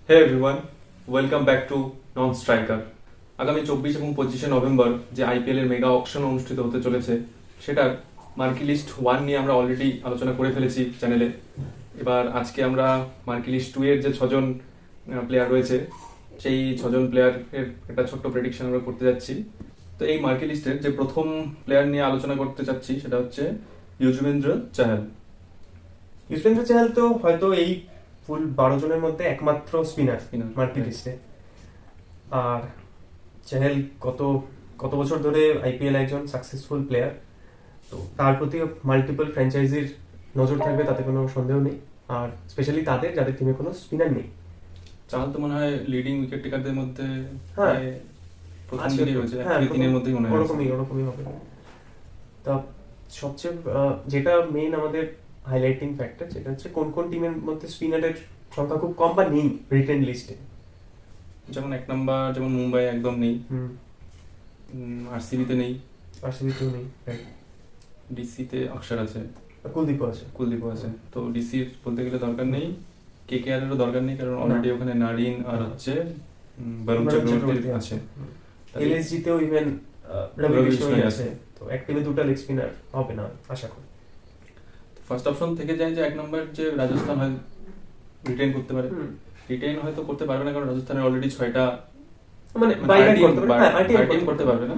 Hey everyone, welcome back to non striker. আগামী 24 এবং 25 November যে আইপিএল এর মেগা অকশন অনুষ্ঠিত হতে চলেছে, সেটার মার্কি লিস্ট 1 নিয়ে আমরা অলরেডি আলোচনা করে ফেলেছি চ্যানেলে। এবার আজকে আমরা মার্কি লিস্ট 2 এর যে 6জন প্লেয়ার রয়েছে, সেই 6জন প্লেয়ারের একটা ছোট্ট প্রেডিকশন আমরা করতে যাচ্ছি। তো এই মার্কি লিস্টের যে প্রথম প্লেয়ার নিয়ে আলোচনা করতে চাচ্ছি সেটা হচ্ছে ইউজবেন্দ্র চাহাল। ইউজবেন্দ্র চাহাল তো হয়তো এই ফুল 12 জনের মধ্যে একমাত্র স্পিনার মার্কি লিস্টে। আর চাহাল কত কত বছর ধরে আইপিএল একজন সাকসেসফুল প্লেয়ার, তো তার প্রতি মাল্টিপল ফ্র্যাঞ্চাইজির নজর থাকবে তাতে কোনো সন্দেহ নেই। আর স্পেশালি তাদের যাদের টিমে কোনো স্পিনার নেই। চাহাল তো মনে হয় লিডিং উইকেট টেকারদের মধ্যে হ্যাঁ, প্রথম দিকেই রয়েছে, তিনের মধ্যেই মনে হয় ওরকমই হবে। তা সবচেয়ে যেটা মেইন আমাদের হাইলাইটিং ফ্যাক্টর যেটা হচ্ছে কোন কোন টিমের মধ্যে স্পিনারের সংখ্যা খুব কম বা নেই রিটেন লিস্টে। যেমন এক নাম্বার যেমন মুম্বাই একদম নেই, আরসিবিতে নেই, আরসিবিতেও নেই, ডিসিতে অক্ষর আছে, কুলদীপও আছে। তো ডিসির বলতে গেলে দরকার নেই, কেকেআর এরও দরকার নেই, কারণ অলরেডি ওখানে নারিন আর হচ্ছে বরুণ চক্রবর্তী আছে। এলএসজিতেও ইভেন রবি বিষ্ণই আছে, তো এক টিমে দুটো লেগ স্পিনার হবে না আশা করি। ফার্স্ট অপশন থেকে যায় যে এক নাম্বার যে রাজস্থান হয় রিটেইন করতে পারে, রিটেইন হয়তো করতে পারবে না, কারণ রাজস্থানের অলরেডি 6টা মানে আরটিএম করতে পারবে না,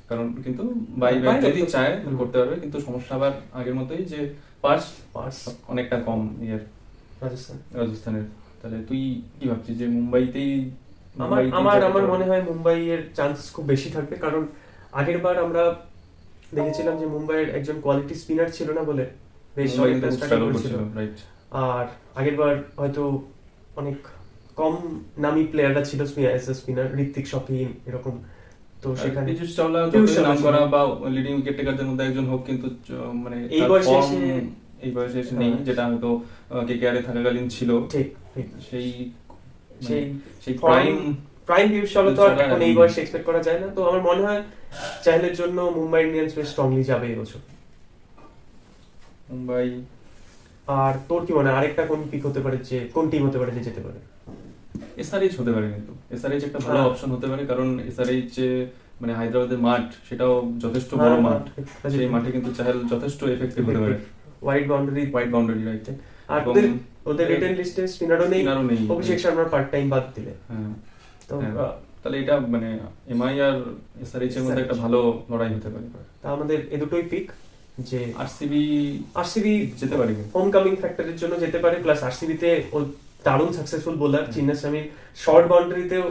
কারণ কিন্তু বাইব্যাক যদি চায় করতে পারবে, কিন্তু সমস্যা আবার আগের মতোই যে পার্স অনেকটা কম রাজস্থানের। তাহলে তুই কি ভাবছিস যে মুম্বাইতেই? আমার মনে হয় মুম্বাইয়ের চান্স খুব বেশি থাকবে, কারণ আগের বার আমরা দেখেছিলাম যে মুম্বাইয়ের একজন কোয়ালিটি স্পিনার ছিল না বলে বেশ অনেকটা স্ট্রাগল করেছিল। আর আগের বার হয়তো অনেক কম নামি প্লেয়াররা ছিল স্পিনার, ঋত্বিক শকিন এরকম। তো সেখানে পীযুষ চাওলা নাম করা বা লিডিং উইকেট টেকারদের মধ্যে একজন হোক, কিন্তু মানে এই বয়সে এসে নেই, যেটা হয়তো কেকেআর এ থাকাকালীন ছিল। ঠিক সেই প্রাইম পীযুষ চাওলা তো এখন এই বয়সে এক্সপেক্ট করা যায় না। তো আমার মনে হয় চাইলের জন্য মুম্বাই ইন্ডিয়ান্স বেশ স্ট্রংলি যাবে এবছর। মুম্বাই। আর তোর কি মনে হয় আরেকটা কোন পিক হতে পারে, যে কোন টিম হতে পারে যে যেতে পারে? এসআরএইচ হতে পারে, কিন্তু এসআরএইচ একটা ভালো অপশন হতে পারে, কারণ এসআরএইচ মানে হায়দ্রাবাদের মাঠ, সেটাও যথেষ্ট বড় মাঠ, সেই মাঠে কিন্তু চাহাল যথেষ্ট এফেক্টিভ হতে পারে। Wide boundary right. আর ওদের রিটেন লিস্টে স্পিনারও নেই, অভিষেক শর্মার পার্ট টাইম বাদ দিলে। তো তাহলে এটা মানে এমআই আর এসআরএইচ এর মধ্যে একটা ভালো লড়াই হতে পারে। তা আমাদের এই দুটোই পিক, যে আরসিবি যেতে পারে, হোম কামিং ফ্যাক্টরের জন্য যেতে পারে, প্লাস আরসিবিতে ও দারুণ সাকসেসফুল বোলার চিন্নাস্বামী, শর্ট বাউন্ডারিতেও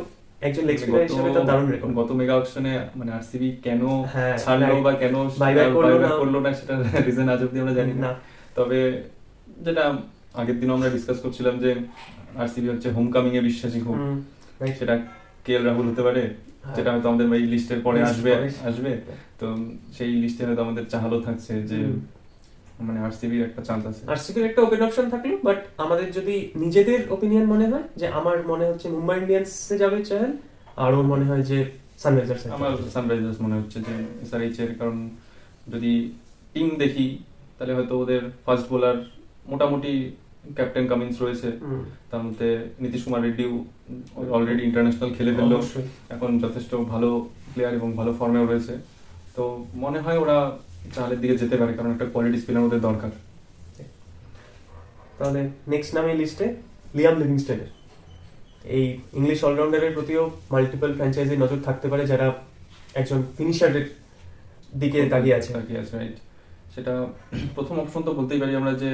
একজন লেগ স্পিনার হিসেবে তার দারুণ রেকর্ড। গত মেগা অকশনে মানে আরসিবি কেন ছাড়লো বা কেন বাইব্যাক করলো না, সেটা রিজন আজ অব্দি আমরা জানি না। তবে যেটা আগের দিন আমরা ডিসকাস করছিলাম যে আরসিবি হচ্ছে হোম কামিং এ বিশ্বাসী খুব, সেটা কেএল রাহুল হতে পারে, যেটা হয়তো আমাদের এই লিস্টের পরে আসবে। তো সেই লিস্টে হয়তো আমাদের চাহালও থাকছে, যে মানে আরসিবির একটা চান্স আছে, আরসিবির একটা ওপেন অপশন থাকলো। বাট আমাদের যদি নিজেদের ওপিনিয়ন মনে হয়, যে আমার মনে হচ্ছে মুম্বাই ইন্ডিয়ান্সে যাবে চাহাল, আর ওর মনে হয় যে সানরাইজার্স। আমার সানরাইজার্স মনে হচ্ছে যে এসআরএইচ এর, কারণ যদি টিম দেখি তাহলে হয়তো ওদের ফার্স্ট বোলার মোটামুটি ক্যাপ্টেন কামিন্স রয়েছে, তার মধ্যে নীতিশ কুমার রেড্ডিও অলরেডি ইন্টারন্যাশনাল খেলে ফেললো, এখন যথেষ্ট ভালো প্লেয়ার এবং ভালো ফর্মেও রয়েছে। তো মনে হয় ওরা চাহালের দিকে যেতে পারে, কারণ একটা কোয়ালিটি স্পিনার ওদের দরকার। তাহলে নেক্সট নাম এই লিস্টে লিয়াম লিভিংস্টনের। এই ইংলিশ অলরাউন্ডারের প্রতিও মাল্টিপল ফ্র্যাঞ্চাইজি নজর থাকতে পারে, যারা একজন ফিনিশারের দিকে তাকিয়ে আছে। রাইট। সেটা প্রথম অপশন তো বলতেই পারি আমরা যে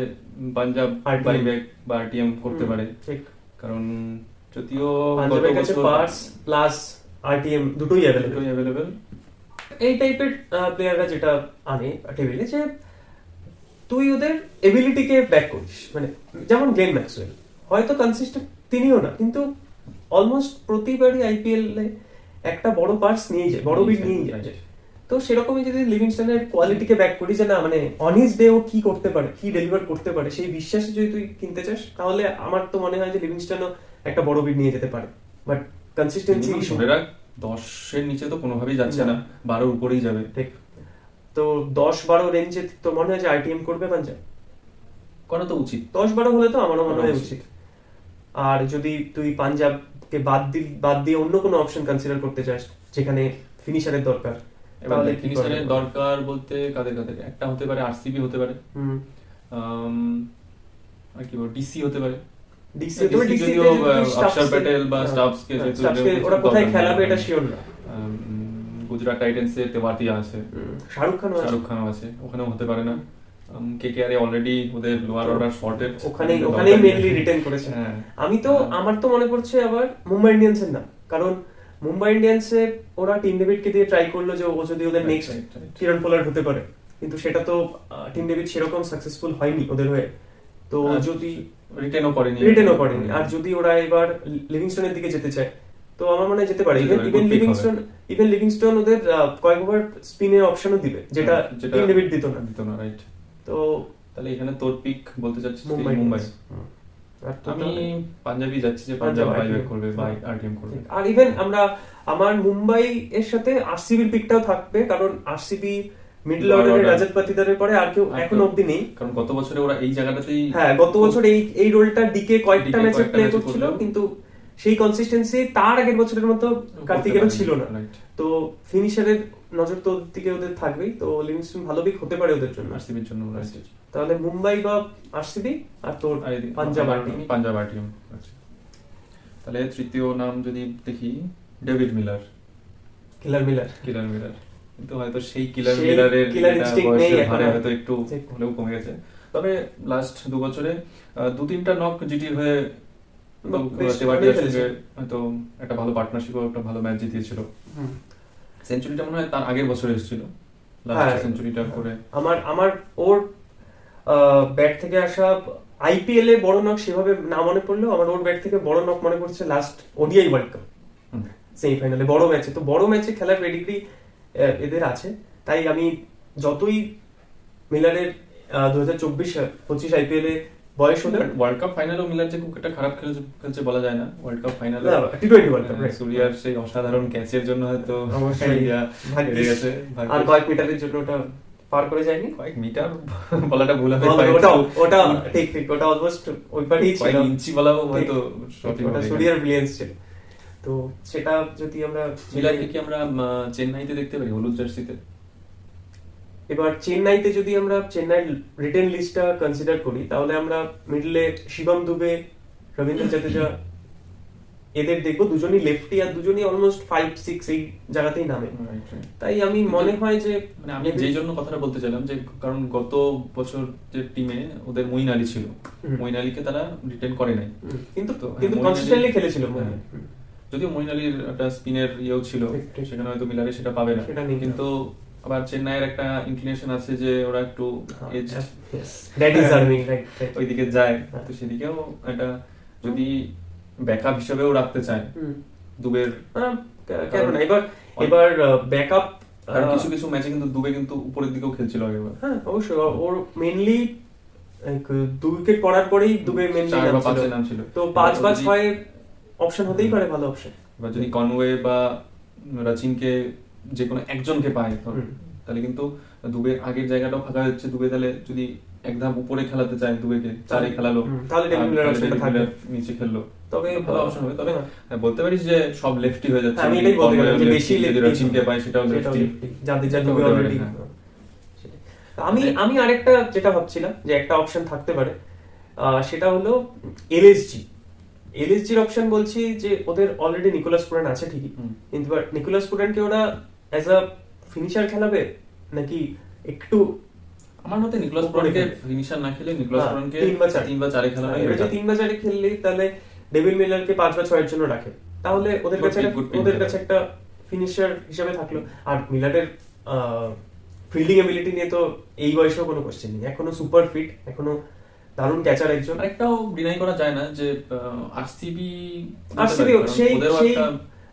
পাঞ্জাব বাইব্যাক বা আরটিএম করতে পারে, কারণ যদিও পাঞ্জাবের কাছে পার্স প্লাস আরটিএম দুটোই অ্যাভেলেবেল। এই টাইপের প্লেয়াররা যেটা আনে টেবিলে, যে তুই ওদের এবিলিটিকে ব্যাক করিস, মানে যেমন গ্লেন ম্যাক্সওয়েল, হয়তো কনসিস্টেন্ট তিনিও না, কিন্তু অলমোস্ট প্রতিবারই আইপিএল এ একটা বড় পার্টস নিয়ে যায়, বড় উইকেট নিয়ে যায়। তো সেরকমই যদি লিভিংস্টনের কোয়ালিটিকে ব্যাক করিস, যে না মানে অন হিজ ডে ও কি করতে পারে, কি ডেলিভার করতে পারে, সেই বিশ্বাসে যদি তুই কিনতে চাস, তাহলে আমার তো মনে হয় যে লিভিংস্টনও একটা বড় উইকেট নিয়ে যেতে পারে। বাট কনসিস্টেন্সি 10-এর নিচে তো কোনোভাবেই যাচ্ছে না, 12 উপরেই যাবে। ঠিক। তো 10-12 রেঞ্জে তো মনে হয় যে আইটিএম করবে পাঞ্জাব, করা তো উচিত। 10-12 হলে তো আমারও মনে হয় উচিত। আর যদি তুই পাঞ্জাবকে বাদ দিয়ে অন্য কোনো অপশন কনসিডার করতে চাস যেখানে ফিনিশারের দরকার, এবার তাহলে কি ফিনিশারের করবে? দরকার বলতে কাদের কাদের, একটা হতে পারে আরসিবি হতে পারে, হুম, আর কি বলবো ডিসি হতে পারে। ডিসি যদিও অক্ষর প্যাটেল বা স্টাফসকে ওরা কোথায় খেলাবে এটা শিওর না। গুজরাট টাইটান্সে তেওয়াতিয়া আছে, শাহরুখ শাহরুখ খানও আছে, ওখানেও হতে পারে না। কেকেআর অলরেডি ওদের লোয়ার অর্ডার শর্টেড, ওখানেই মেইনলি রিটেন করেছে। হ্যাঁ আমার তো মনে পড়ছে আবার মুম্বাই ইন্ডিয়ান্সের নাম, কারণ মুম্বাই ইন্ডিয়ান্সে ওরা টিম ডেভিডকে দিয়ে ট্রাই করলো যে ও যদি ওদের নেক্সট কিরণ পোলার্ড হতে পারে, কিন্তু সেটা তো টিম ডেভিড সেরকম সাকসেসফুল হয়নি ওদের হয়ে। তো যদি রিটেনও করেনি, আর যদি ওরা এবার লিভিংস্টোনের দিকে যেতে চায় তো আমার মনে হয় যেতে পারে। যেতে পারে, ইভেন good pick লিভিংস্টোন ওদের কয়েক ওভার স্পিনের অপশনও দিবে, যেটা টিম ডেভিড দিত না। রাইট। তো তাহলে এখানে তোর পিক বলতে চাচ্ছিস মুম্বাই মুম্বাই। আর তো আমি তাহলে পাঞ্জাবি যাচ্ছি যে পাঞ্জাব পাঞ্জাব বাইব্যাক RTM করবে বা আরটিএম করবে। আর ইভেন আমার মুম্বাই এর সাথে আরসিবির পিকটাও থাকবে, কারণ আরসিবি মিডল Lower অর্ডারে order। রাজত পাতিদারের পরে আর কেউ এখনো অব্দি নেই। কারণ গত বছরে ওরা এই জায়গাটাতেই, হ্যাঁ, গত বছর এই রোলটা ডিকে কয়েকটা DK ম্যাচে কয়েকটা প্লে match করছিল, করলো। কিন্তু সেই কনসিস্টেন্সি তার আগের বছরের মতো কার্তিকেরও ছিল না। রাইট। তো ফিনিশারের নজর তো ওর দিকে ওদের থাকবেই, তো লিভিংস্টোন ভালো পিক হতে পারে ওদের জন্য। আরসিবির জন্য রাইট। তাহলে মুম্বাই বা আরসিবি আর তোর পাঞ্জাব RTM। পাঞ্জাব আরটিএম। তাহলে তৃতীয় নাম যদি দেখি ডেভিড মিলার, কিলার মিলার। কিন্তু হয়তো সেই কিলার সেই মিলারের killer instinct নেই এখন ভারে আর। হয়তো একটু ঠিক। হলেও কমে গেছে। তবে লাস্ট 2 বছরে 2-3টা নক জিটির হয়ে বেশ তেওয়াটিয়ার ভালোই সঙ্গে খেলেছে। হয়তো একটা ভালো পার্টনারশিপ ও একটা ভালো ম্যাচ জিতিয়েছিল। হুম। সেঞ্চুরিটা মনে হয় তার আগের বছরে এসেছিল, হ্যাঁ। লাস্ট সেঞ্চুরিটা করে। আমার ওর ব্যাট থেকে আসা আইপিএল এ বড় নক সেভাবে না মনে পড়লেও আমার ওর ব্যাট থেকে বড় নক মনে পড়ছে লাস্ট ওডিআই ওয়ার্ল্ড কাপ হুম। সেমিফাইনালে বড় ম্যাচে খেলার পেডিগ্রি এদের আছে। তাই আমি যতই মিলারের 2024-25 আইপিএল এ বয়স হলে ওয়ার্ল্ড কাপ ফাইনালেও মিলার যে খুব একটা খারাপ খেলছে বলা যায় না। ওয়ার্ল্ড কাপ ফাইনালে টি-টোয়েন্টি ওয়ার্ল্ড কাপ সুরিয়ার সেই অসাধারণ ক্যাচের জন্য হয়তো অবশ্যই ইন্ডিয়া হেরে গেছে। আর কয়েক মিটারের জন্য ওটা পার করে যায়নি। কয়েক মিটার বলাটা ভুল হবে, ওটা ঠিক ওটা অলমোস্ট ওই পারেই ছিল, কয়েক ইঞ্চি বলাও হয়তো সঠিক ওটা হবে। সুরিয়ার ব্রিলিয়ান্স ছিল। তো সেটা যদি আমরা মিলারকে কি আমরা চেন্নাইতে দেখতে পারি হলুদ জার্সিতে? এবার চেন্নাইতে যদি আমরা চেন্নাই রিটেন লিস্টটা কনসিডার করি, তাহলে আমরা মিডলে শিবম দুবে, রবীন্দ্র জাদেজা এদের দেখবো, দুজনই লেফটি আর দুজনই অলমোস্ট 5-6 এই জায়গাতেই নামে। Right, right. তাই আমি মনে হয় যে মানে আমি যেই জন্য কথাটা বলতে চাইলাম যে কারণ গত বছর যে টিমে ওদের মঈন আলী ছিল, মঈন আলীকে তারা রিটেন করে নাই। কিন্তু তো কিন্তু কনসিস্টেন্টলি খেলেছিল। হ্যাঁ। যদিও মঈন আলীর একটা স্পিনের ইয়েও ছিল, ঠিক। সেখানে হয়তো মিলারে সেটা পাবে না। সেটা নেই। কিন্তু আবার চেন্নাইয়ের একটা ইনক্লিনেশন আছে যে ওরা একটু as that is arming, right. ওইদিকে যায়, হ্যাঁ। তো সেদিকেও একটা যদি ব্যাকআপ হিসেবেও রাখতে চায় দুবের। কেন না, এবার ব্যাকআপ কারণ কিছু কিছু ম্যাচে কিন্তু দুবে কিন্তু উপরের দিকেও খেলছিল আগেবার। হ্যাঁ অবশ্যই, ওর মেইনলি 2 উইকেট পড়ার পরেই দুবে মেইনলি 4 বা 5 নাম ছিল। তো 5 বা 6 অপশন হতেই পারে, ভালো অপশন। এবার যদি কনওয়ে বা রাচিনকে যে কোনো একজনকে পায় তাহলে কিন্তু দুবের আগের জায়গাটাও ফাঁকা হচ্ছে। দুবে তাহলে যদি এক ধাপ উপরে খেলাতে চায় দুবেকে, 4-এ খেলালো, তাহলে ডেভিড মিলার অপশনটা থাকবে, নিচে খেললো, তবে ভালো অপশন হবে। তবে বলতে পারিস যে সব লেফটি হয়ে যাচ্ছে। আমি এটাই বলতে গেলাম যে বেশি লেফটি রাচিনকে পায় সেটাও লেফটি, যাদের যা দুবে অলরেডি। আমি আরেকটা যেটা ভাবছিলাম যে একটা অপশন থাকতে পারে, সেটা হলো এলএসজির অপশন। বলছি যে ওদের অলরেডি নিকোলাস পুরান আছে ঠিকই, কিন্তু নিকোলাস পুরানকে ওরা অ্যাজ আ ফিনিশার খেলাবে নাকি একটু, আমার মতে নিকোলাস পুরানকে ফিনিশার না খেলে নিকোলাস পুরানকে 3 বা 4 খেলা হয়। 3 বা 4 খেললেই তাহলে ডেভিড মিলারকে 5 বা 6 এর জন্য রাখে, তাহলে ওদের কাছে একটা ফিনিশার হিসেবে থাকলো। আর মিলারের ফিল্ডিং এবিলিটি নিয়ে তো এই বয়সেও কোনো কোশ্চেন নেই, এখনো সুপার ফিট, এখনো দারুণ ক্যাচার একজন। আরেকটাও ডিনাই করা যায় না যে আরসিবি সেই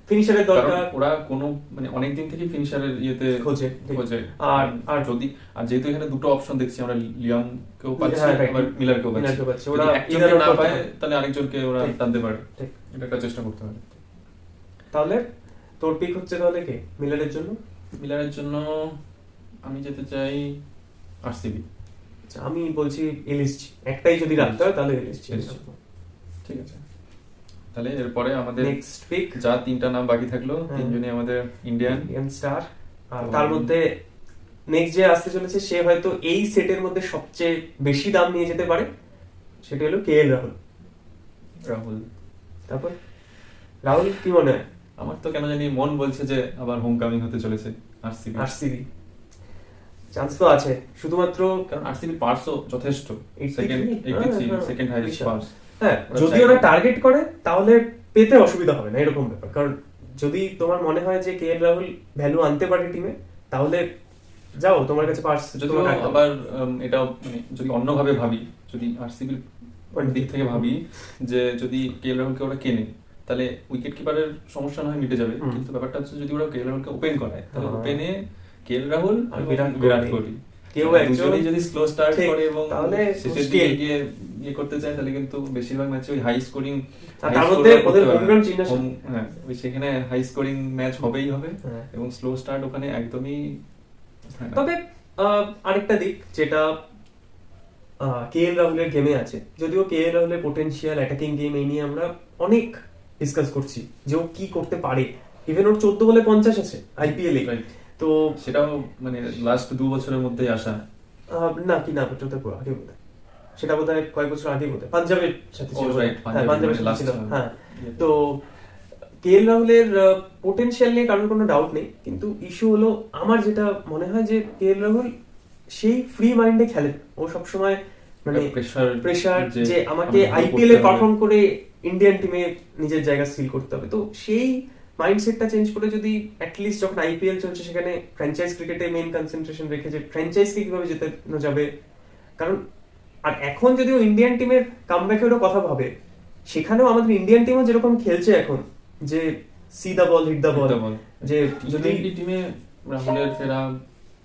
ফিনিশারের দরকার, ওরা কোনো মানে অনেক দিন থেকে ফিনিশারের ইয়েতে খোঁজে। আর যদি আর যেহেতু এখানে দুটো অপশন দেখছি আমরা, লিয়ামকেও পাচ্ছি আবার মিলারকেও পাচ্ছি, ওরা একজনকে না পায় তাহলে আরেকজনকে ওরা টানতে পারে, এটা একটা চেষ্টা করতে হবে। তাহলে তোর পিক হচ্ছে তাহলে কে মিলারের জন্য? মিলারের জন্য আমি যেতে চাই আরসিবি। আমি বলছি এলএসজি, একটাই যদি রাখতে হয় তাহলে এলএসজি। ঠিক আছে। তাহলে এরপরে আমাদের নেক্সট পিক যা তিনটা নাম বাকি থাকলো, তিনজনই আমাদের ইন্ডিয়ান স্টার। তার মধ্যে নেক্সট যে আসতে চলেছে সে হয়তো এই সেটের মধ্যে সবচেয়ে বেশি দাম নিয়ে যেতে পারে, সেটা হলো KL রাহুল। রাহুল। তারপর রাহুল কি মনে হয়? আমার তো কেন জানি মন বলছে যে আবার হোম কামিং হতে চলেছে আরসিবি। চান্স তো আছে, শুধুমাত্র কারণ আরসিবি পার্সও যথেষ্ট, 83 সেকেন্ড হাইয়েস্ট পার্স। হ্যাঁ, যদি ওরা টার্গেট করে তাহলে পেতে অসুবিধা হবে না, এরকম ব্যাপার। কারণ যদি তোমার মনে হয় যে KL রাহুল ভ্যালু আনতে পারে টিমে, তাহলে যাও, তোমার কাছে পার্স। যদিও আবার এটা মানে যদি অন্যভাবে ভাবি, যদি আরসিবির দিক থেকে ভাবি যে যদি KL রাহুলকে ওরা কেনে, তাহলে উইকেট কিপারের সমস্যা না হয় মিটে যাবে। কিন্তু ব্যাপারটা হচ্ছে যদি ওরা KL রাহুলকে ওপেন করায়, তাহলে ওপেনে KL রাহুল আর বিরাট কোহলি কেউ একজনই যদি স্লো স্টার্ট করে এবং তাহলে শেষের দিকে গিয়ে ইয়ে করতে চায়, তাহলে কিন্তু বেশিরভাগ ম্যাচে ওই হাই স্কোরিং, তার মধ্যে ওদের হোম গ্রাউন্ড চিহ্ন, হ্যাঁ, ওই সেখানে হাই স্কোরিং ম্যাচ হবেই হবে এবং স্লো স্টার্ট ওখানে একদমই। তবে আরেকটা দিক যেটা KL রাহুলের গেমে আছে, যদিও KL রাহুলের পোটেনশিয়াল অ্যাটাকিং গেম এই নিয়ে আমরা অনেক ডিসকাস করছি যে ও কি করতে পারে। ইভেন ওর 14 বলে 50 আছে IPL এ, তো সেটাও মানে লাস্ট 2 বছরের মধ্যেই আসা না কি না, ওটা পুরো আগে বোধহয়, সেটা বোধহয় কয়েক বছর আগে বোধহয় পাঞ্জাবের সাথে ছিল। পাঞ্জাবের সাথে ছিল। হ্যাঁ, তো KL রাহুলের পোটেনশিয়াল নিয়ে কারোর কোনো ডাউট নেই, কিন্তু ইস্যু হলো আমার যেটা মনে হয় যে KL রাহুল সেই ফ্রি মাইন্ডে খেলে। ও সবসময় মানে প্রেসার যে আমাকে IPL এ পারফর্ম করে ইন্ডিয়ান টিমে নিজের জায়গা সিল করতে হবে। তো সেই মাইন্ডসেটটা চেঞ্জ করে যদি অ্যাটলিস্ট যখন IPL চলছে সেখানে ফ্র্যাঞ্চাইজ ক্রিকেটে মেইন কনসেন্ট্রেশন রেখে যে ফ্র্যাঞ্চাইজকে কিভাবে জেতানো যাবে, কারণ আর এখন যদিও ইন্ডিয়ান টিমের কামব্যাকেরও কথা ভাবে, সেখানেও আমাদের ইন্ডিয়ান টিমও যেরকম খেলছে এখন, যে C the ball hit the বল, যে যদি টিমে রাহুলের ফেরা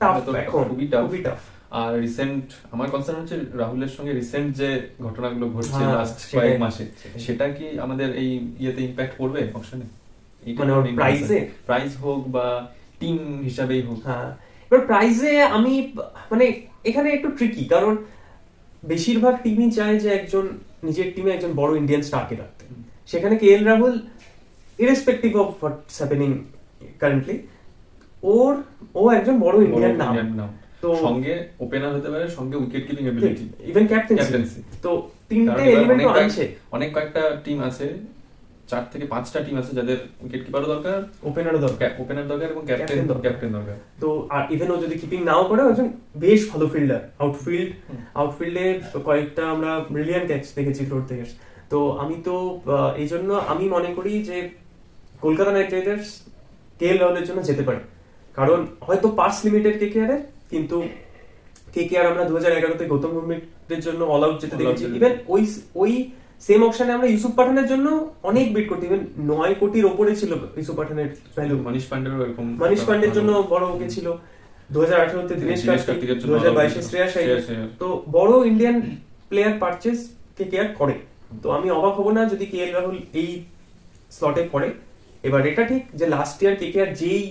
টাফ, এখন খুবই টাফ। আর রিসেন্ট আমার কনসার্ন হচ্ছে রাহুলের সঙ্গে রিসেন্ট যে ঘটনাগুলো ঘটছে লাস্ট কয়েক মাসে, সেটা কি আমাদের এই ইয়েতে ইমপ্যাক্ট করবে অপশনে, মানে প্রাইস হোক বা টিম হিসাবেই হোক। হ্যাঁ, এবার প্রাইজে আমি মানে এখানে একটু ট্রিকি, কারণ বেশিরভাগ টিমই চায় যে একজন নিজের টিমে একজন বড় ইন্ডিয়ান স্টারকে রাখতে। সেখানে KL Rahul irrespective of what's happening currently, ও একজন বড় ইন্ডিয়ান নাম, তো সঙ্গে ওপেনার হতে পারে, সঙ্গে wicket keeping ability, even captaincy. তো তিনটে এলিমেন্টও আছে। অনেক কয়েকটা টিম আছে, 4 থেকে 5টা টিম আছে যাদের উইকেট কিপারও দরকার, ওপেনার দরকার এবং ক্যাপ্টেন দরকার। তো আর ইভেন ও যদি কিপিং নাও করে, একজন বেশ ভালো ফিল্ডার। আউটফিল্ডে কয়েকটা আমরা ব্রিলিয়ান্ট ক্যাচ দেখেছি ফ্লোর থেকে। তো আমি তো এই জন্য আমি মনে করি যে কলকাতা নাইট রাইডার্স KL রাহুলের জন্য যেতে পারে, কারণ হয়তো পার্স লিমিটেড KKR এর, কিন্তু KKR আমরা 2011-তে গৌতম গম্ভীরের জন্য অল আউট যেতে দেখেছি। ইভেন ওই সেম অপশনে আমরা ইউসুফ পাঠানের জন্য অনেক বিট করতে, ইভেন 9 কোটির ওপরে ছিল ইউসুফ পাঠানের ভ্যালু। মনীষ পান্ডের জন্য বড় ওকে ছিল, 2018-তে দীনেশ কার্তিক, 2022-এ শ্রেয়াস আইয়ার। তো বড় ইন্ডিয়ান প্লেয়ার পারচেজ KKR করে। তো আমি অবাক হব না যদি KL রাহুল এই স্লটে পড়ে। এবার এটা ঠিক যে লাস্ট ইয়ার KKR যেই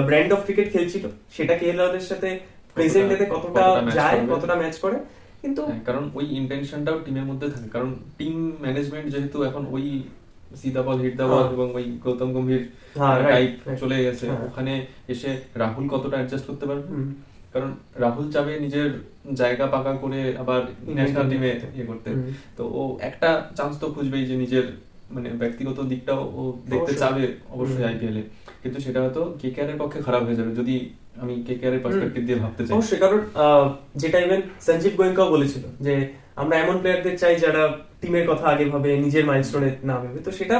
ব্র্যান্ড অফ ক্রিকেট খেলছিল, সেটা KL রাহুলের সাথে প্রেজেন্ট ডেতে কতটা যায়, কতটা ম্যাচ করে, কিন্তু কারণ ওই ইন্টেনশনটাও টিমের মধ্যে থাকে। কারণ টিম ম্যানেজমেন্ট যেহেতু এখন ওই সিধা বল হিট দা বল এবং ওই গৌতম গম্ভীর টাইপ চলে গেছে, ওখানে এসে রাহুল কতটা অ্যাডজাস্ট করতে পারবে? কারণ রাহুল চাবে নিজের জায়গা পাকা করে আবার ন্যাশনাল টিমে ইয়ে করতে, তো ও একটা চান্স তো খুঁজবেই যে নিজের মানে ব্যক্তিগত দিকটাও ও দেখতে চাবে অবশ্যই IPL এ, কিন্তু সেটা হয়তো KKR এর পক্ষে খারাপ হয়ে যাবে যদি আমি KKR এর পার্সপেক্টিভ দিয়ে ভাবতে চাই। অবশ্যই, কারণ যেটা ইভেন সঞ্জীব গোয়েঙ্কাও বলেছিল যে আমরা এমন প্লেয়ারদের চাই যারা টিমের কথা আগে ভাবে, নিজের মাইলস্টোনে না ভেবে। তো সেটা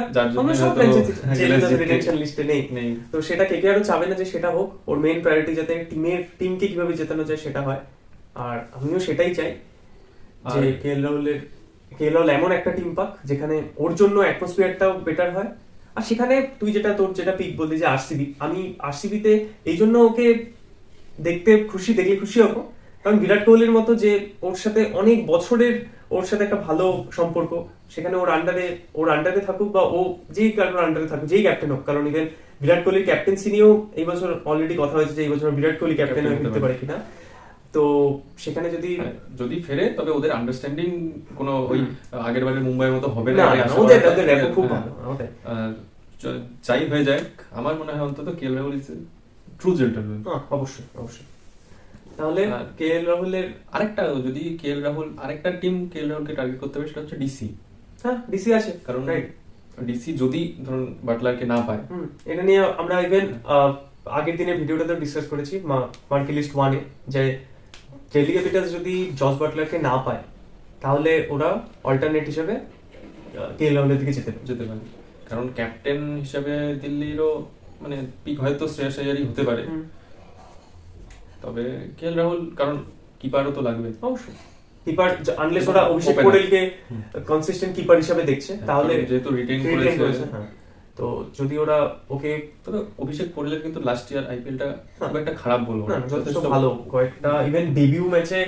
লিস্টে নেই, তো সেটা KKR ও চাবে না যে সেটা হোক। ওর মেইন প্রায়োরিটি যাতে টিমকে কিভাবে জেতানো যায় সেটা হয়, আর আমিও সেটাই চাই যে KL রাহুল এমন একটা টিম পাক যেখানে ওর জন্য অ্যাটমসফিয়ারটাও বেটার হয়। আর সেখানে তুই তোর যেটা পিক বললি যে আরসিবি, আমি আরসিবিতে এই জন্য ওকে দেখলে খুশি হবো, কারণ বিরাট কোহলির মতো যে ওর সাথে অনেক বছরের ওর সাথে একটা ভালো সম্পর্ক, সেখানে ওর আন্ডারে থাকুক বা ও যেই কারোর আন্ডারে থাকুক, যেই ক্যাপ্টেন হোক। কারণ ইভেন বিরাট কোহলির ক্যাপ্টেন্সি নিয়েও এই বছর অলরেডি কথা হয়েছে যে এই বছর বিরাট কোহলি ক্যাপ্টেন হতে পারে কিনা। তো সেখানে যদি ফেরে তবে ওদের আন্ডারস্ট্যান্ডিং কোনো ওই আগের বারের মুম্বাইয়ের মতো হবে না, না, না, আশা ওদের করা যায়। ওদের র্যাপো খুব ভালো ওদের। যাই হয়ে যাক, আমার মনে হয় অন্তত KL Rahul is true gentleman. অবশ্যই অবশ্যই। তাহলে আর কেএল রাহুলের আরেকটা, যদি কেএল রাহুল আরেকটা টিম কেএল রাহুলকে টার্গেট করতে হবে, সেটা হচ্ছে ডিসি। হ্যাঁ, ডিসি আছে, কারণ রাইট। ডিসি যদি ধরুন বাটলারকে না পায়, এটা নিয়ে আমরা ইভেন আগের দিনের ভিডিওটাতে ডিসকাস করেছি মার্কি লিস্ট 1-এ, যে দিল্লি ক্যাপিটালস যদি জস বাটলারকে না পায় তাহলে ওরা অল্টারনেট হিসেবে কেএল রাহুলের দিকে যেতে পারে। কারণ ক্যাপ্টেন হিসেবে দিল্লিরও মানে পিক হয়তো শ্রেয়াস আইয়ারই হতে পারে, তবে কেএল রাহুল, কারণ কিপারও তো লাগবে অবশ্যই। কিপার আনলেস ওরা অভিষেক পোরেলকে কনসিস্টেন্ট কিপার হিসেবে দেখছে, তাহলে যেহেতু রিটেইন retain করেছে। হ্যাঁ। তো যদি ওরা ওকে, তবে অভিষেক পোরেলের কিন্তু লাস্ট ইয়ার আইপিএলটা খুব একটা খারাপ বলবো না, না, যথেষ্ট ভালো। কয়েকটা ইভেন ডেবিউ ম্যাচে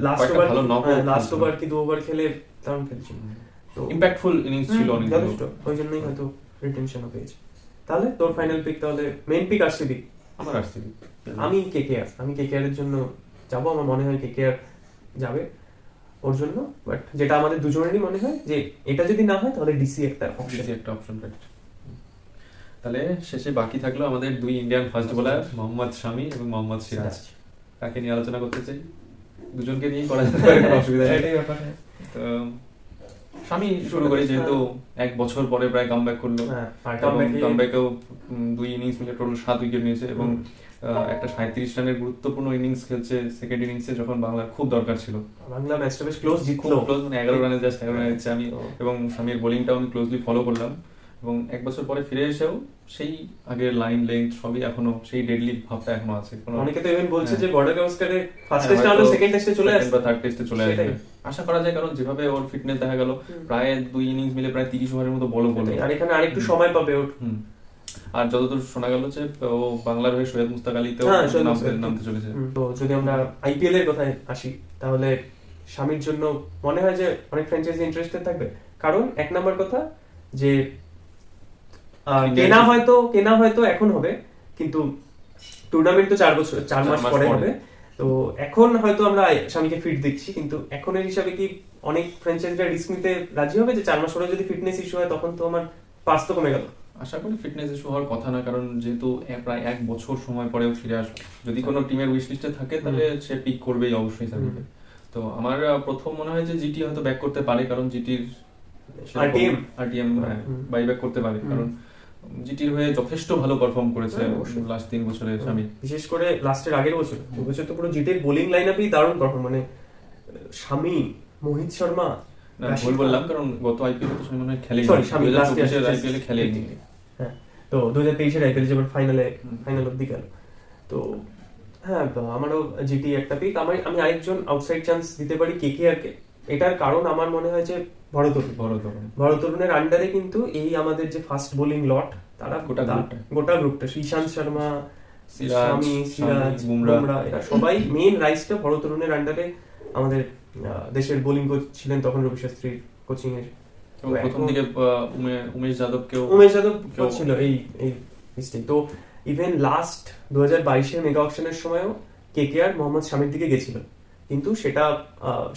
লাস্ট ওভার কি 2 ওভার খেলে দারুণ খেলছিল। তো ইম্প্যাক্টফুল ইনিংস ছিল অনেক, যথেষ্ট, ওই জন্যই হয়তো রিটেনশনও পেয়েছে। তাহলে তোর ফাইনাল পিক, তাহলে মেইন পিক আরসিবি। আমার আরসিবি। আমি কেকেআর এর জন্য যাব, আমার মনে হয় কেকেআর যাবে ওর জন্য। বাট যেটা আমাদের দুজনেরই মনে হয় যে এটা যদি না হয় তাহলে ডিসি একটা অপশন। তাহলে শেষে বাকি থাকলো আমাদের দুই ইন্ডিয়ান ফাস্ট বোলার, মোহাম্মদ শামি এবং মোহাম্মদ সিরাজ। কাকে নিয়ে আলোচনা করতে চাই? দুজনকে নিয়েই করা যেতে পারে, কোনো অসুবিধা নেই। তো শামি শুরু করি, যেহেতু 1 বছর পরে প্রায় কামব্যাক করলো। কামব্যাকেও 2 ইনিংস মিলে টোটাল 7 উইকেট নিয়েছে এবং একটা 37 রানের গুরুত্বপূর্ণ ইনিংস খেলছে সেকেন্ড ইনিংসে, যখন বাংলার খুব দরকার ছিল। বাংলা ম্যাচটা বেশ ক্লোজ জিতলো, মানে 11 রানে জাস্ট 11 রানে জিতছে। আমি এবং শামির বোলিংটাও আমি ক্লোজলি ফলো করলাম, এবং 1 বছর পরে ফিরে এসেও সেই আগের লাইন লেন্থ সবই এখনো সেই ডেডলি ভাবটা এখনো আছে। অনেকে তো ইভেন বলছে যে বর্ডার গাভাস্কারে ফার্স্ট টেস্টে আলো সেকেন্ড টেস্টে চলে আসবে বা থার্ড টেস্টে চলে আসবে, আশা করা যায়। কারণ যেভাবে ওর ফিটনেস দেখা গেল, প্রায় 2 ইনিংস মিলে প্রায় 30 ওভারের মতো বল করলো, আর এখানে আরেকটু সময় পাবে ওর। আর যতদূর শোনা গেল যে ও বাংলার হয়ে সৈয়দ মুস্তাক আলীতেও নামতে চলেছে। তো যদি আমরা আইপিএল এর কথায় আসি, তাহলে শামির জন্য মনে হয় যে অনেক ফ্র্যাঞ্চাইজি ইন্টারেস্টেড থাকবে। কারণ 1 নাম্বার কথা যে কেনা হয়তো এখন হবে, কিন্তু টুর্নামেন্ট তো 4 মাস পরে হবে। তো এখন হয়তো আমরা শামিকে ফিট দেখছি, কিন্তু এখনের হিসাবে কি অনেক ফ্র্যাঞ্চাইজিরা রিস্ক নিতে রাজি হবে যে 4 মাস পরে যদি ফিটনেস ইস্যু হয় তখন তো আমার পাস তো কমে গেল? আশা করি ফিটনেস ইস্যু হওয়ার কথা না, কারণ যেহেতু প্রায় 1 বছর সময় পরেও ফিরে আসবে, যদি কোনো টিমের উইশ লিস্টে থাকে তাহলে সে পিক করবেই অবশ্যই শামিকে। তো আমার প্রথম মনে হয় যে জিটি হয়তো ব্যাক করতে পারে, কারণ জিটির আরটিএম বাইব্যাক করতে পারে, কারণ জিটির হয়ে যথেষ্ট ভালো পারফর্ম করেছে লাস্ট 3 বছরে শামি। বিশেষ করে লাস্টের আগের বছর তো পুরো জিটির বোলিং লাইনআপই দারুণ পারফর্ম, মানে শামি, মোহিত শর্মা। ভুল বললাম, কারণ গত আইপিএল তো শামি মনে হয় খেলেনি, 2024 এর আইপিএল এ খেলেনি। হ্যাঁ, তো 2023 এর আইপিএল যেবার ফাইনাল অবধি গেল। তো হ্যাঁ, আমারও জিটি একটা পিক। আমি আরেকজন আউটসাইড চান্স দিতে পারি কেকেআর কে। এটার কারণ আমার মনে হয় যে ভরতরুণের আন্ডারে কিন্তু এই আমাদের যে ফাস্ট বোলিং লট, তারা গোটা গ্রুপটা ঈশান্ত শর্মা, শামি, সিরাজ, বুমরা, এরা সবাই মেইন রাইসটা ভরতরুণের আন্ডারে। আমাদের দেশের বোলিং কোচ ছিলেন তখন রবি শাস্ত্রীর কোচিং এর। প্রথম দিকে উমেশ যাদব ছিল এই লিস্টে। তো ইভেন লাস্ট 2022 এর মেগা অকশনের সময়ও কেকেআর মোহাম্মদ শামির দিকে গেছিল, কিন্তু সেটা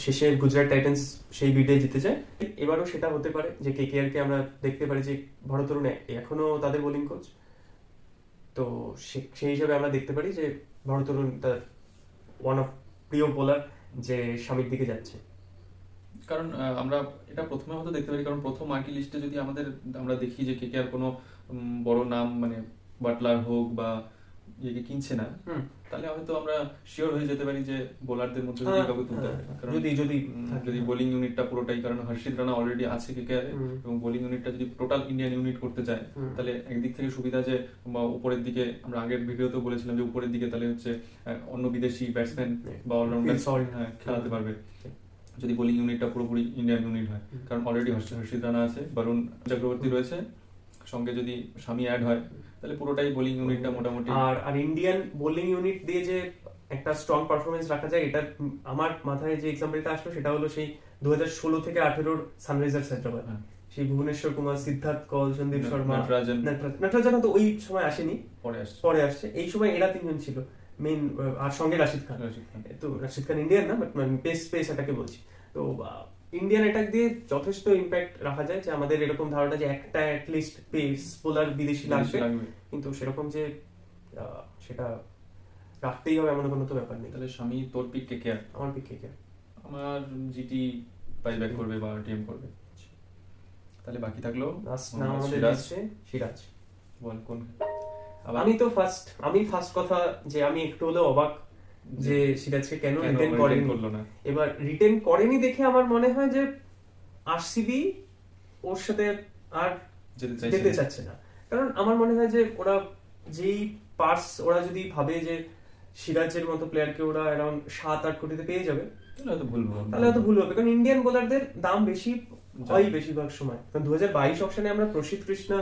শেষে গুজরাট টাইটান্স সেই বিডে জিতে যায়। এবারও সেটা হতে পারে যে কেকেআর কে আমরা দেখতে পারি যে ভরতরুণ এখনো তাদের বোলিং কোচ, তো সেই হিসাবে আমরা দেখতে পারি যে ভরতরুণ তার ওয়ান অফ প্রিয় বোলার যে শামির দিকে যাচ্ছে। কারণ আমরা এটা প্রথমে হয়তো দেখতে পারি, কারণ প্রথম মার্কি লিস্টে যদি আমরা দেখি যে কেকেআর কোনো বড় নাম মানে বাটলার হোক বা ইয়েকে কিনছে না, তাহলে হয়তো আমরা শিওর হয়ে যেতে পারি যে বোলারদের মধ্যে যদি কাউকে তুলতে হবে। কারণ যদি বোলিং ইউনিটটা পুরোটাই, কারণ হর্ষিত রানা অলরেডি আছে কেকেআর এবং বোলিং ইউনিটটা যদি টোটাল ইন্ডিয়ান ইউনিট করতে চায়, তাহলে একদিক থেকে সুবিধা যে উপরের দিকে, আমরা আগের ভিডিওতেও বলেছিলাম যে উপরের দিকে তাহলে হচ্ছে অন্য বিদেশি ব্যাটসম্যান বা অলরাউন্ডার খেলাতে পারবে যদি বোলিং ইউনিটটা পুরোপুরি ইন্ডিয়ান ইউনিট হয়। কারণ অলরেডি হর্ষিত রানা আছে, বরুণ চক্রবর্তী রয়েছে, সঙ্গে যদি শামি অ্যাড হয় তাহলে পুরোটাই বোলিং ইউনিটটা মোটামুটি। আর ইন্ডিয়ান বোলিং ইউনিট দিয়ে যে একটা স্ট্রং পারফরমেন্স রাখা যায়, এটা আমার মাথায় যে এক্সাম্পলটা আসলো সেটা হলো সেই 2016 থেকে 18 সানরাইজার্স হায়দ্রাবাদ। সেই ভুবনেশ্বর কুমার, সিদ্ধার্থ কল, সন্দীপ শর্মা, নটরাজন তো ওই সময় আসেনি, পরে আসছে। এই সময় এরা 3জন ছিল। মেইন, আর সঙ্গে রাশিদ খান। রাশিদ খান। তো রাশিদ খান ইন্ডিয়ান না, বাট পেস এটাকে বলছি। তো ইন্ডিয়ান অ্যাটাক দিয়ে যথেষ্ট ইম্প্যাক্ট রাখা যায়, যে আমাদের এরকম ধারণা যে একটা অ্যাটলিস্ট পেস বোলার বিদেশি লাগবে, কিন্তু সেরকম যে সেটা রাখতেই হবে এমন কোনো তো ব্যাপার নেই। তাহলে স্বামী তোর পিক কে কে? আমার পিক কে? আমার জিটি বাইব্যাক করবে বা টিএম করবে। তাহলে বাকি থাকলো লাস্ট নাম আমাদের লিস্টে সিরাজ। বল কোন? আমি ফার্স্ট কথা যে আমি একটু হলেও অবাক যে সিরাজকে কেন রিটেন করলো না। এবার রিটেন করেনি দেখে আমার মনে হয় যে আরসিবি ওর সাথে আর যেতে চাচ্ছে না। কারণ আমার মনে হয় যে ওরা যেই ওরা যদি ভাবে যে সিরাজের মতো প্লেয়ারকে ওরা অ্যারাউন্ড 7-8 কোটিতে পেয়ে যাবে, তাহলে হয়তো ভুল হবে। কারণ ইন্ডিয়ান বোলারদের দাম বেশি হয় বেশিরভাগ সময়। কারণ 2022 অকশনে আমরা প্রসিদ্ধ কৃষ্ণা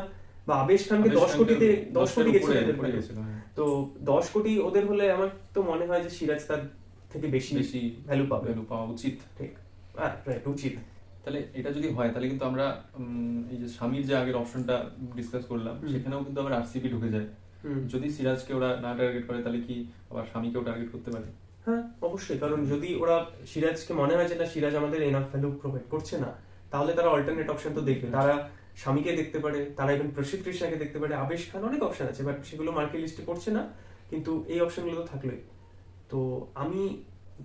বা আবেশ খানকে 10 কোটি গেছিল। তো 10 কোটি ওদের হলে আমার তো মনে হয় যে সিরাজ তার থেকে বেশি ভ্যালু পাওয়া উচিত। ঠিক, রাইট, উচিত। তাহলে এটা যদি হয় তাহলে কিন্তু আমরা এই যে স্বামীর যে আগের অপশনটা ডিসকাস করলাম, সেখানেও কিন্তু আবার আরসিবি ঢুকে যায়। যদি সিরাজকে ওরা না টার্গেট করে তাহলে কি আবার স্বামীকেও টার্গেট করতে পারে? হ্যাঁ, অবশ্যই। কারণ যদি ওরা সিরাজকে মনে হয় যে না, সিরাজ আমাদের এনাফ ভ্যালু প্রোভাইড করছে না, তাহলে তারা অল্টারনেট অপশন তো দেখবে। তারা স্বামীকে দেখতে পারে, তারা even প্রসিদ্ধ কৃষ্ণাকে দেখতে পারে, আবেশ খান, অনেক অপশন আছে, বাট সেগুলো মার্কেট লিস্টে পড়ছে না। কিন্তু এই অপশনগুলো তো থাকলোই। তো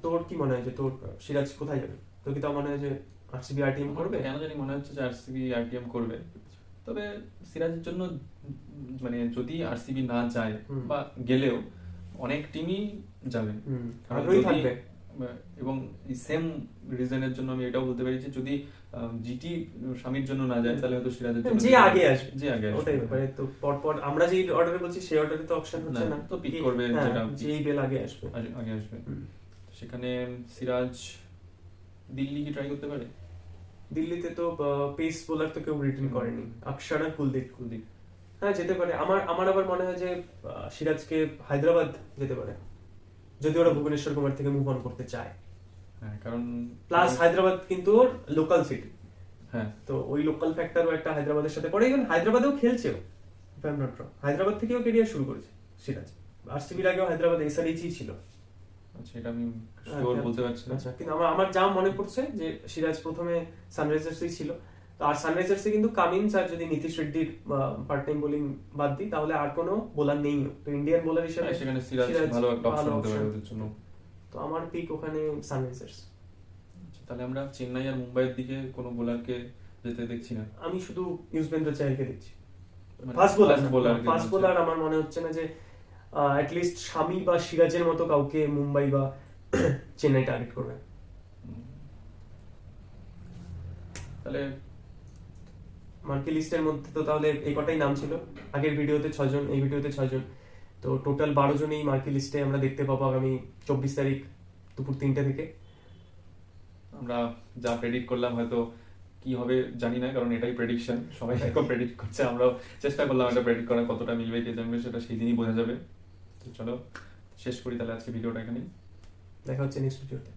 তোর কি মনে হয় যে তোর সিরাজ কোথায় যাবে? তোর কি তাও মনে হয় যে আরসিবি আরটিএম করবে? কেন জানি মনে হচ্ছে যে আরসিবি আরটিএম করবে। তবে সিরাজের জন্য মানে যদি আরসিবি না যায় বা গেলেও অনেক টিমই যাবে, এবং সেম রিজনের জন্য আমি এটাও বলতে পারি যে যদি জিটি স্বামীর জন্য না যায় তাহলে হয়তো সিরাজের জন্য যে আগে আসবে। ওটাই ব্যাপারে। তো পরপর আমরা যে অর্ডারে বলছি সেই অর্ডারে তো অপশন হচ্ছে না, তো পিক করবে যেটা যেই বেল আগে আসবে। সেখানে সিরাজ দিল্লি কি ট্রাই করতে পারে? দিল্লিতে তো পেস বোলার তো কেউ রিটেন করেনি, অক্ষর আর কুলদীপ। হ্যাঁ, যেতে পারে। আমার আবার মনে হয় যে সিরাজকে হায়দ্রাবাদ যেতে পারে, যদি ওরা ভুবনেশ্বর কুমার থেকে মুভ অন করতে চায়। হ্যাঁ, কারণ প্লাস হায়দ্রাবাদ কিন্তু ওর লোকাল সিটি। হ্যাঁ, তো ওই লোকাল ফ্যাক্টরও একটা হায়দ্রাবাদের সাথে পড়ে। ইভেন হায়দ্রাবাদেও খেলছেও, হায়দ্রাবাদ থেকেও কেরিয়ার শুরু করেছে সিরাজ। আরসিবির আগেও হায়দ্রাবাদ এসআরএইচই ছিল। আচ্ছা, এটা আমি শিওর বলতে পারছি না। আচ্ছা, কিন্তু আমার যা মনে পড়ছে যে সিরাজ প্রথমে সানরাইজার্সই ছিল। তো আর সানরাইজার্সে কিন্তু কামিন্স আর যদি নীতিশ রেড্ডির পার্ট টাইম বোলিং বাদ দিই, তাহলে আর কোনো বোলার নেই। তো ইন্ডিয়ান বোলার হিসেবে সেখানে সিরাজ ভালো একটা অপশন হতে পারে ওদের জন্য। তো আমার পিক ওখানে সানরাইজার্স। তাহলে আমরা চেন্নাই আর মুম্বাইয়ের দিকে কোনো বোলারকে যেতে দেখছি না। আমি শুধু ইউজবেন্দ্র চাহলকে দেখছি ফাস্ট বোলার। আমার মনে হচ্ছে না যে অ্যাটলিস্ট স্বামী বা সিরাজের মতো কাউকে মুম্বাই বা চেন্নাই টার্গেট করবে। তাহলে মার্কেট লিস্টের মধ্যে তো তাহলে এই কটাই নাম ছিল। আগের ভিডিওতে 6 জন, এই ভিডিওতে 6 জন, তো টোটাল 12 জনই মার্কেট লিস্টে আমরা দেখতে পাবো আগামী 24 তারিখ দুপুর 3টে থেকে। আমরা যা প্রেডিক্ট করলাম হয়তো কি হবে জানি না, কারণ এটাই প্রেডিকশন, সবাই এখন প্রেডিক্ট করছে। আমরাও চেষ্টা করলাম এটা প্রেডিক্ট করার, কতটা মিলবে কে জানবে সেটা সেই দিনই বোঝা যাবে। তো চলো শেষ করি তাহলে আজকে ভিডিওটা এখানেই। দেখা হচ্ছে নেক্সট ভিডিওতে।